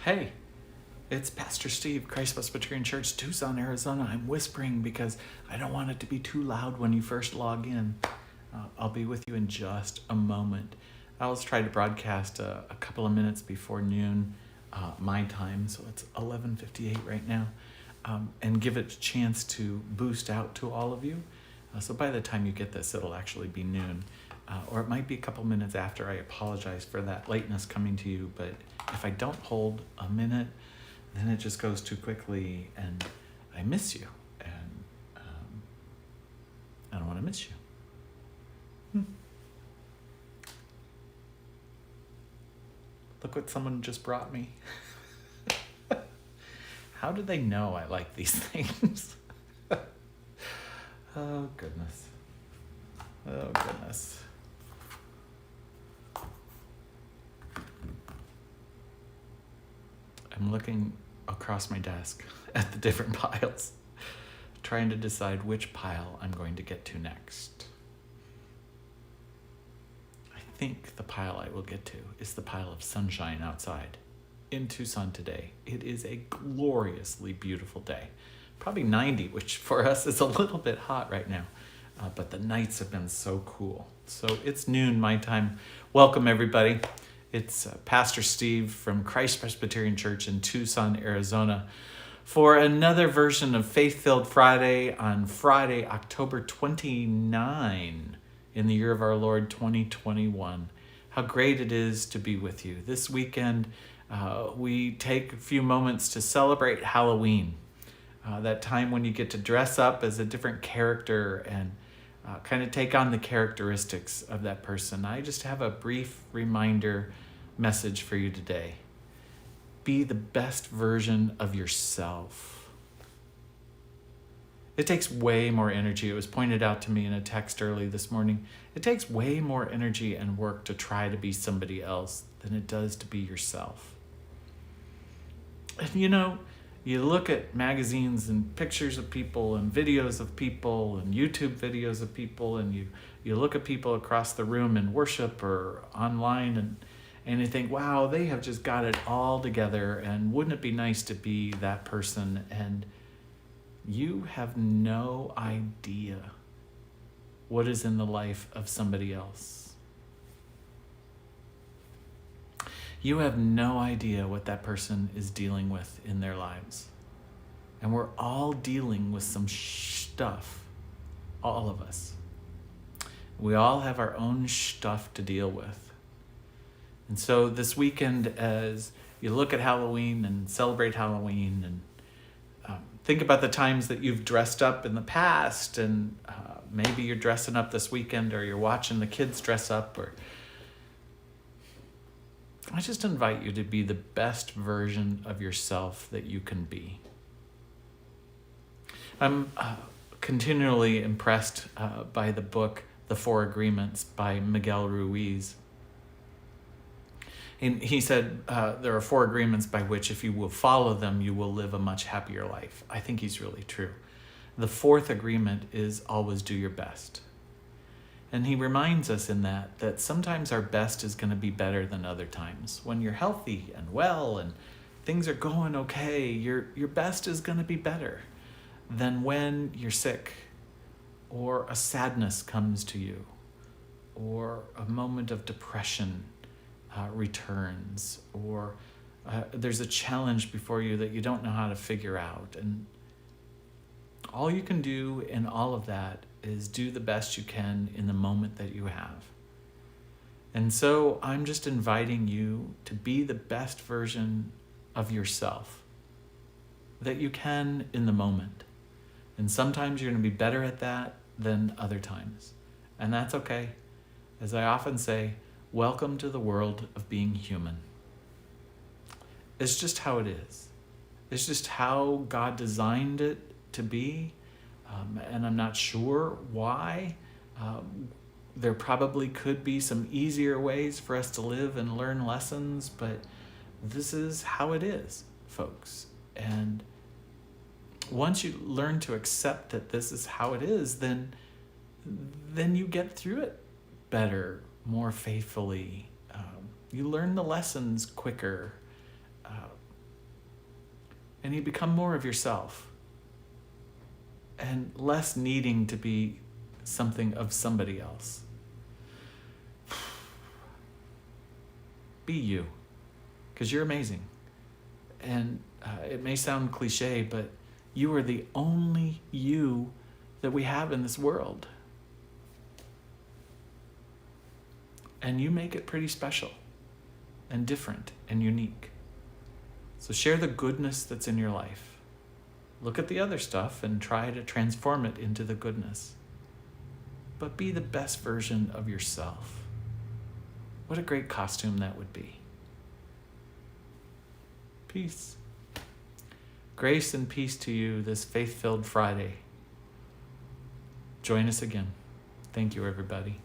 Hey, it's Pastor Steve, Christ Presbyterian Church, Tucson, Arizona. I'm whispering because I don't want it to be too loud when you first log in. I'll be with you in just a moment. I always try to broadcast a couple of minutes before noon, my time, so it's 11:58 right now, and give it a chance to boost out to all of you. So by the time you get this, it'll actually be noon. Or it might be a couple minutes after. I apologize for that lateness coming to you, but if I don't hold a minute, then it just goes too quickly and I miss you, and I don't want to miss you. Look what someone just brought me. How did they know I like these things? Oh, goodness. Oh, goodness. I'm looking across my desk at the different piles, trying to decide which pile I'm going to get to next. I think the pile I will get to is the pile of sunshine outside in Tucson today. It is a gloriously beautiful day. Probably 90, which for us is a little bit hot right now, but the nights have been so cool. So it's noon my time. Welcome, everybody. It's Pastor Steve from Christ Presbyterian Church in Tucson, Arizona, for another version of Faith-Filled Friday on Friday, October 29, in the year of our Lord 2021. How great it is to be with you. This weekend, we take a few moments to celebrate Halloween, that time when you get to dress up as a different character and kind of take on the characteristics of that person. I just have a brief reminder message for you today. Be the best version of yourself. It takes way more energy. It was pointed out to me in a text early this morning. It takes way more energy and work to try to be somebody else than it does to be yourself. And you look at magazines and pictures of people and videos of people and YouTube videos of people, and you look at people across the room in worship or online, and you think, wow, they have just got it all together, and wouldn't it be nice to be that person? And you have no idea what is in the life of somebody else. You have no idea what that person is dealing with in their lives. And we're all dealing with some stuff, all of us. We all have our own stuff to deal with. And so this weekend, as you look at Halloween and celebrate Halloween and think about the times that you've dressed up in the past, and maybe you're dressing up this weekend, or you're watching the kids dress up, or I just invite you to be the best version of yourself that you can be. I'm continually impressed by the book, The Four Agreements by Miguel Ruiz. And he said there are 4 agreements by which, if you will follow them, you will live a much happier life. I think he's really true. The 4th agreement is always do your best. And he reminds us in that sometimes our best is going to be better than other times. When you're healthy and well and things are going okay, your best is going to be better than when you're sick, or a sadness comes to you, or a moment of depression returns, or there's a challenge before you that you don't know how to figure out. And all you can do in all of that is do the best you can in the moment that you have. And so I'm just inviting you to be the best version of yourself that you can in the moment. And sometimes you're going to be better at that than other times. And that's okay. As I often say, welcome to the world of being human. It's just how it is. It's just how God designed it to be. And I'm not sure why. There probably could be some easier ways for us to live and learn lessons, but this is how it is, folks. And once you learn to accept that this is how it is, then you get through it better, more faithfully. You learn the lessons quicker. and you become more of yourself and less needing to be something of somebody else. Be you, because you're amazing. And it may sound cliche, but you are the only you that we have in this world. And you make it pretty special and different and unique. So share the goodness that's in your life. Look at the other stuff and try to transform it into the goodness. But be the best version of yourself. What a great costume that would be. Peace. Grace and peace to you this faith-filled Friday. Join us again. Thank you, everybody.